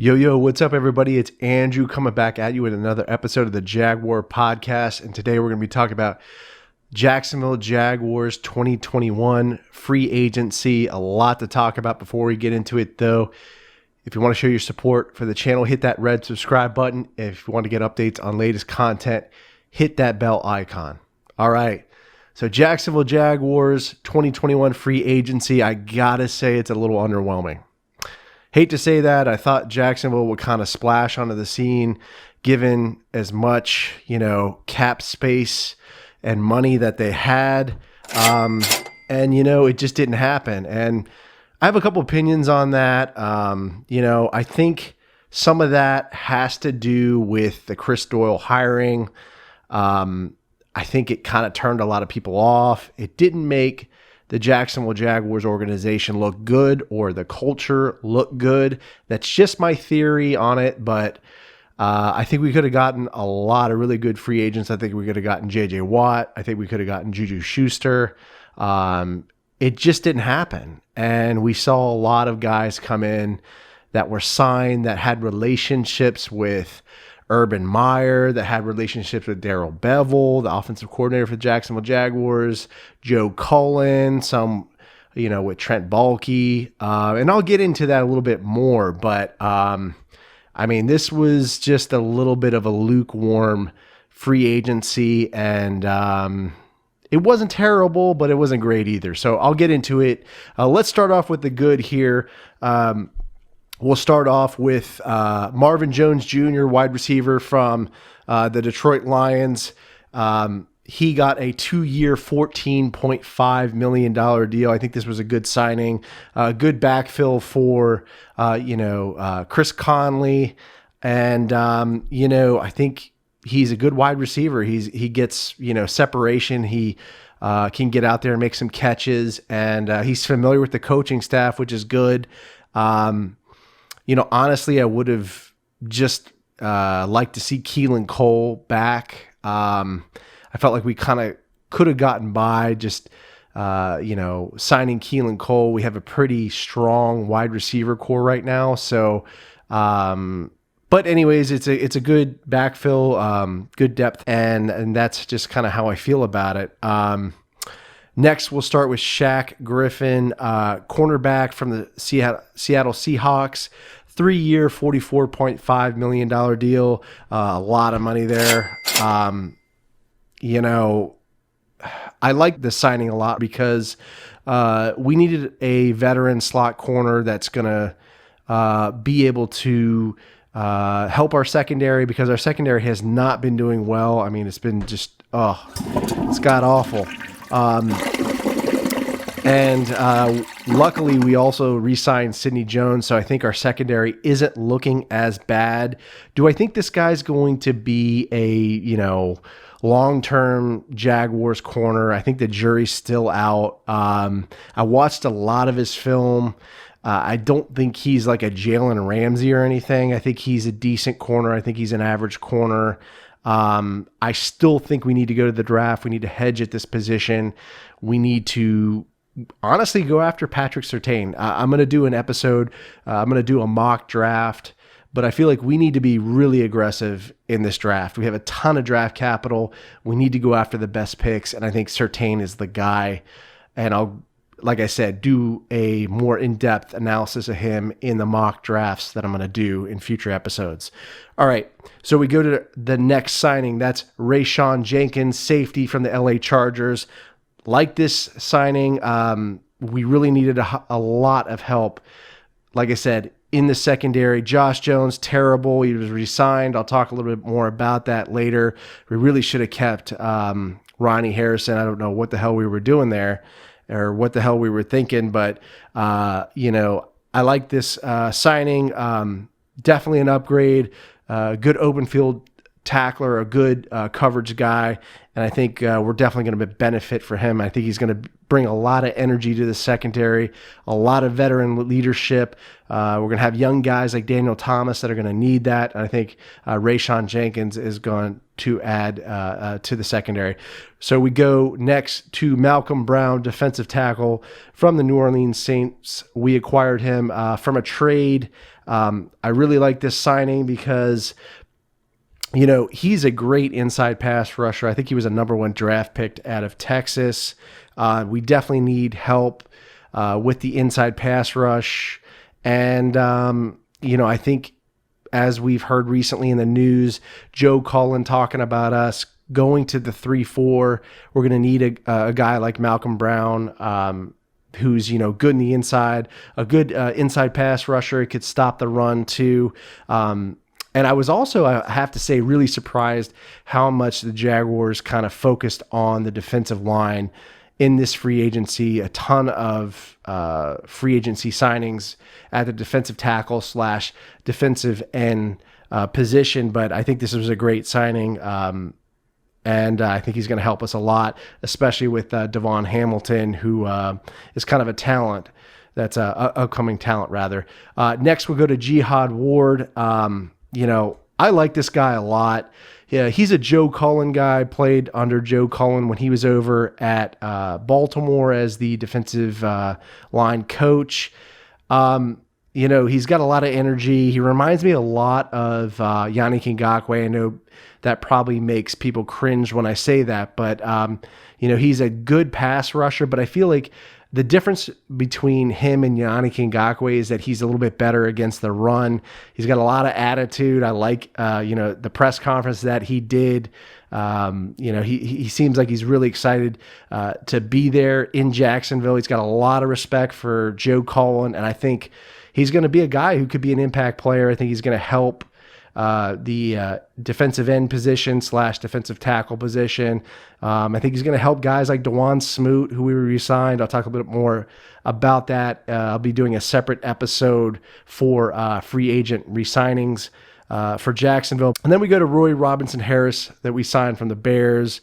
Yo, what's up, everybody? It's Andrew coming back at you with another episode of the Jaguar podcast. And today we're going to be talking about Jacksonville Jaguars 2021 free agency. A lot to talk about before we get into it, though. If you want to show your support for the channel, hit that red subscribe button. If you want to get updates on latest content, hit that bell icon. All right. So Jacksonville Jaguars 2021 free agency, I got to say it's a little underwhelming. Hate to say that. I thought Jacksonville would kind of splash onto the scene given as much, cap space and money that they had. And, it just didn't happen. And I have a couple opinions on that. I think some of that has to do with the Chris Doyle hiring. I think it kind of turned a lot of people off. It didn't make the Jacksonville Jaguars organization look good or the culture look good. That's just my theory on it, but I think we could have gotten a lot of really good free agents. I think we could have gotten J.J. Watt. I think we could have gotten Juju Schuster. It just didn't happen. And we saw a lot of guys come in that were signed that had relationships with Urban Meyer, that had relationships with Darrell Bevell, the offensive coordinator for the Jacksonville Jaguars, Joe Cullen, some, with Trent Baalke. And I'll get into that a little bit more. But, this was just a little bit of a lukewarm free agency. And it wasn't terrible, but it wasn't great either. So I'll get into it. Let's start off with the good here. We'll start off with Marvin Jones Jr., wide receiver from the Detroit Lions. He got a 2-year, $14.5 million deal. I think this was a good signing, good backfill for, Chris Conley. And, I think he's a good wide receiver. He gets, separation. He can get out there and make some catches. And he's familiar with the coaching staff, which is good. Honestly, I would have just liked to see Keelan Cole back. I felt like we kind of could have gotten by just, signing Keelan Cole. We have a pretty strong wide receiver core right now. So, but anyways, it's a good backfill, good depth, and that's just kind of how I feel about it. Next, we'll start with Shaq Griffin, cornerback from the Seattle Seahawks. 3-year, $44.5 million deal. A lot of money there. I like this signing a lot because we needed a veteran slot corner that's going to be able to help our secondary, because our secondary has not been doing well. It's been just, it's god awful. And luckily, we also re-signed Sidney Jones, so I think our secondary isn't looking as bad. Do I think this guy's going to be a, long-term Jaguars corner? I think the jury's still out. I watched a lot of his film. I don't think he's like a Jalen Ramsey or anything. I think he's a decent corner. I think he's an average corner. I still think we need to go to the draft. We need to hedge at this position. We need to honestly go after Patrick Surtain. I'm going to do an episode. I'm going to do a mock draft, but I feel like we need to be really aggressive in this draft. We have a ton of draft capital. We need to go after the best picks, and I think Surtain is the guy. And I'll, like I said, do a more in-depth analysis of him in the mock drafts that I'm going to do in future episodes. All right, so we go to the next signing. That's Raeshawn Jenkins, safety from the LA Chargers. Like this signing, we really needed a lot of help. Like I said, in the secondary, Josh Jones, terrible. He was re-signed. I'll talk a little bit more about that later. We really should have kept Ronnie Harrison. I don't know what the hell we were doing there or what the hell we were thinking, but, I like this signing. Definitely an upgrade, good open field tackler, a good coverage guy, and I think we're definitely going to benefit for him. I think he's going to bring a lot of energy to the secondary, a lot of veteran leadership. We're going to have young guys like Daniel Thomas that are going to need that, and I think Raeshawn Jenkins is going to add to the secondary. So we go next to Malcolm Brown, defensive tackle from the New Orleans Saints. We acquired him from a trade I really like this signing because, he's a great inside pass rusher. I think he was a number 1 draft pick out of Texas. We definitely need help with the inside pass rush. And, I think as we've heard recently in the news, Joe Cullen talking about us going to the 3-4, we're going to need a guy like Malcolm Brown, who's, good in the inside, a good inside pass rusher. He could stop the run too. And I was also, I have to say, really surprised how much the Jaguars kind of focused on the defensive line in this free agency. A ton of free agency signings at the defensive tackle / defensive end position. But I think this was a great signing. And I think he's going to help us a lot, especially with Devon Hamilton, who is kind of a talent. That's a upcoming talent, rather. Next, we'll go to Jihad Ward. I like this guy a lot. Yeah, he's a Joe Cullen guy, played under Joe Cullen when he was over at Baltimore as the defensive line coach. He's got a lot of energy. He reminds me a lot of Yannick Ngakoue. I know that probably makes people cringe when I say that, but he's a good pass rusher, but I feel like the difference between him and Yannick Ngakoue is that he's a little bit better against the run. He's got a lot of attitude. I like, the press conference that he did. He seems like he's really excited to be there in Jacksonville. He's got a lot of respect for Joe Cullen, and I think he's going to be a guy who could be an impact player. I think he's going to help the defensive end position / defensive tackle position. I think he's going to help guys like Dewan Smoot, who we re-signed. I'll talk a bit more about that. I'll be doing a separate episode for free agent re-signings for Jacksonville. And then we go to Roy Robinson Harris that we signed from the Bears.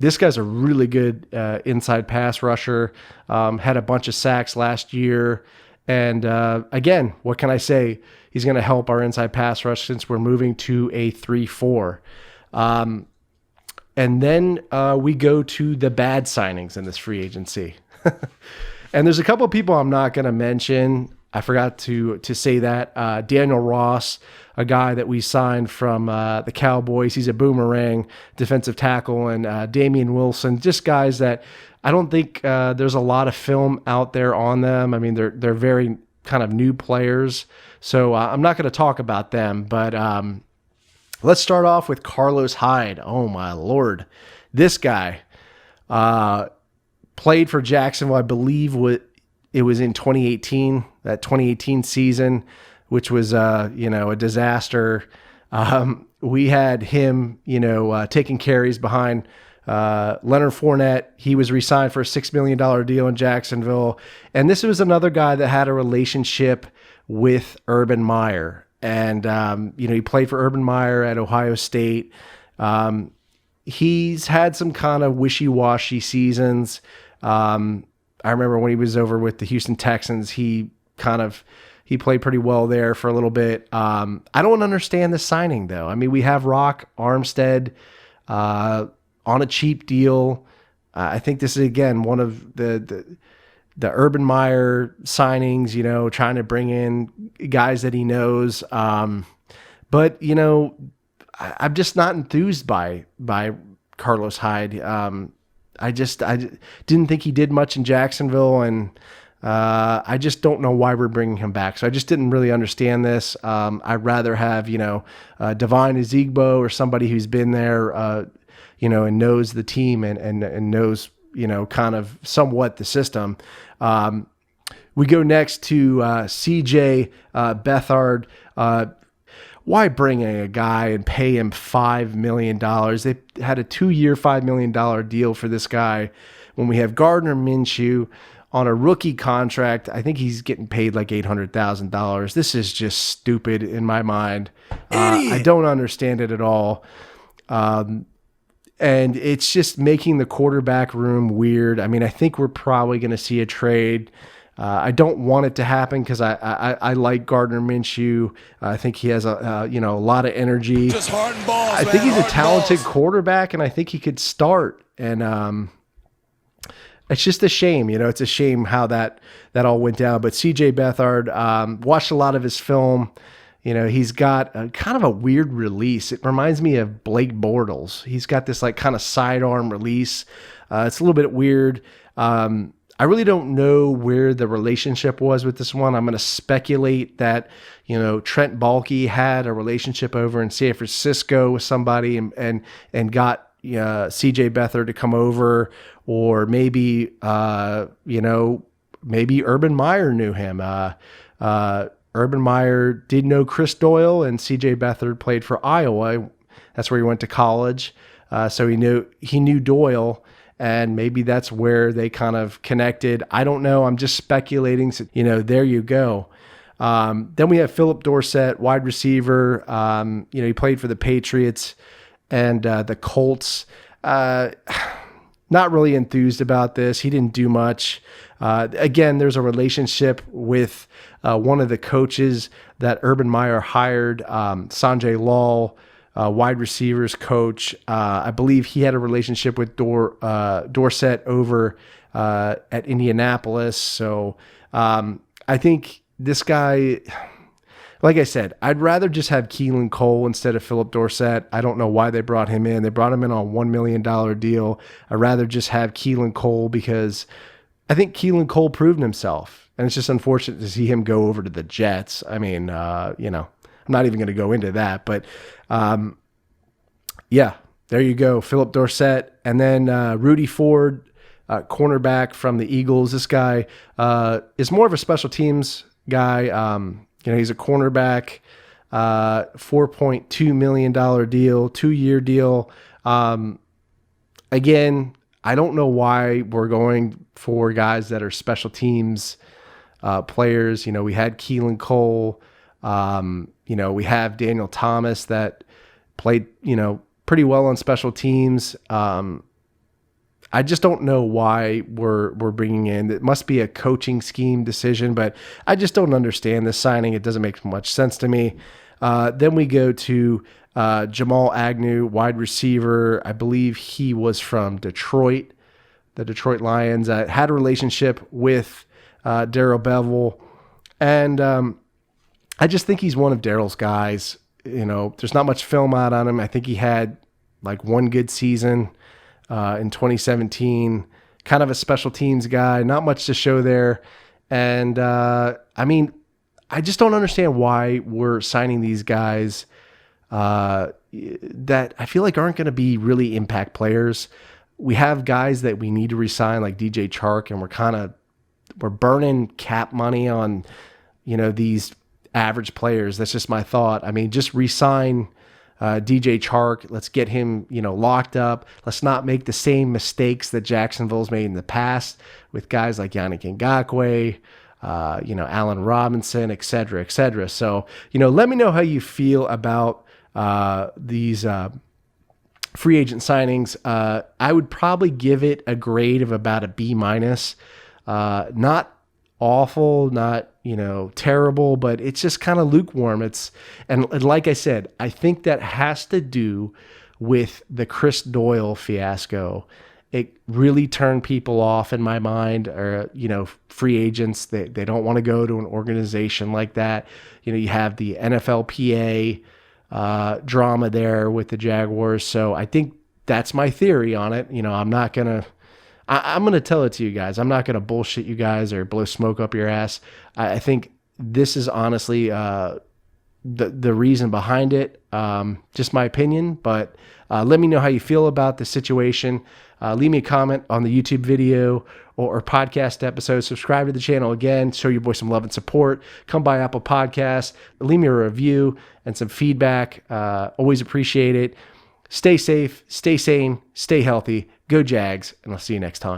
This guy's a really good inside pass rusher. Had a bunch of sacks last year. And again, what can I say? He's going to help our inside pass rush since we're moving to a 3-4. And then we go to the bad signings in this free agency. And there's a couple of people I'm not going to mention. I forgot to say that. Daniel Ross, a guy that we signed from the Cowboys. He's a boomerang defensive tackle. And Damian Wilson, just guys that I don't think there's a lot of film out there on them. I mean, they're very kind of new players. So I'm not going to talk about them, but let's start off with Carlos Hyde. Oh, my Lord. This guy played for Jacksonville, I believe it was in 2018, that 2018 season, which was, a disaster. We had him, taking carries behind Leonard Fournette. He was re-signed for a $6 million deal in Jacksonville. And this was another guy that had a relationship with Urban Meyer. And, he played for Urban Meyer at Ohio State. He's had some kind of wishy-washy seasons. I remember when he was over with the Houston Texans, he played pretty well there for a little bit. I don't understand the signing, though. I mean, we have Rock Armstead on a cheap deal. I think this is, again, one of the Urban Meyer signings, trying to bring in guys that he knows. But, I'm just not enthused by Carlos Hyde. I didn't think he did much in Jacksonville, and I just don't know why we're bringing him back. So I just didn't really understand this. I'd rather have, Divine Ezigbo or somebody who's been there, and knows the team and knows, kind of somewhat the system. We go next to CJ Beathard. Why bring a guy and pay him $5 million? They had a 2-year, $5 million deal for this guy when we have Gardner Minshew on a rookie contract. I think he's getting paid like $800,000. This is just stupid in my mind. I don't understand it at all. And it's just making the quarterback room weird. I mean, I think we're probably going to see a trade. I don't want it to happen because I like Gardner Minshew. I think he has a lot of energy. Just hard and balls, I think he's a talented quarterback, and I think he could start. And it's just a shame, it's a shame how that all went down. But CJ Beathard, watched a lot of his film. He's got a kind of a weird release. It reminds me of Blake Bortles. He's got this like kind of sidearm release. It's a little bit weird. I really don't know where the relationship was with this one. I'm going to speculate that, Trent Baalke had a relationship over in San Francisco with somebody and got CJ Beathard to come over, or maybe, maybe Urban Meyer knew him. Urban Meyer did know Chris Doyle, and CJ Beathard played for Iowa. That's where he went to college. So he knew Doyle, and maybe that's where they kind of connected. I don't know. I'm just speculating. So, there you go. Then we have Philip Dorsett, wide receiver. He played for the Patriots and the Colts. Not really enthused about this. He didn't do much. Again, there's a relationship with one of the coaches that Urban Meyer hired, Sanjay Lal, wide receivers coach. I believe he had a relationship with Dorsett over at Indianapolis. So I think this guy, like I said, I'd rather just have Keelan Cole instead of Philip Dorsett. I don't know why they brought him in. They brought him in on a $1 million deal. I'd rather just have Keelan Cole because I think Keelan Cole proved himself. And it's just unfortunate to see him go over to the Jets. I mean, I'm not even going to go into that. But, yeah, there you go. Philip Dorsett. And then Rudy Ford, cornerback from the Eagles. This guy is more of a special teams guy. He's a cornerback, $4.2 million deal, 2-year deal. Again, I don't know why we're going for guys that are special teams players. We had Keelan Cole. We have Daniel Thomas that played, pretty well on special teams. I just don't know why we're bringing in. It must be a coaching scheme decision, but I just don't understand this signing. It doesn't make much sense to me. Then we go to Jamal Agnew, wide receiver. I believe he was from Detroit, the Detroit Lions. Had a relationship with Darrell Bevell, and I just think he's one of Darrell's guys. There's not much film out on him. I think he had like one good season in 2017, kind of a special teams guy, not much to show there. And I just don't understand why we're signing these guys that I feel like aren't going to be really impact players. We have guys that we need to re-sign like DJ Chark, and we're burning cap money on, these average players. That's just my thought. I mean, just re-sign DJ Chark. Let's get him, locked up. Let's not make the same mistakes that Jacksonville's made in the past with guys like Yannick Ngakoue, Allen Robinson, et cetera, et cetera. So, let me know how you feel about these free agent signings. I would probably give it a grade of about a B-. Not awful, not terrible, but it's just kind of lukewarm. And like I said, I think that has to do with the Chris Doyle fiasco. It really turned people off in my mind, or free agents. They don't want to go to an organization like that. You have the NFLPA drama there with the Jaguars. So I think that's my theory on it. I'm going to tell it to you guys. I'm not going to bullshit you guys or blow smoke up your ass. I think this is honestly the reason behind it. Just my opinion, but let me know how you feel about the situation. Leave me a comment on the YouTube video or podcast episode. Subscribe to the channel again. Show your boy some love and support. Come by Apple Podcasts. Leave me a review and some feedback. Always appreciate it. Stay safe, stay sane, stay healthy. Go Jags, and I'll see you next time.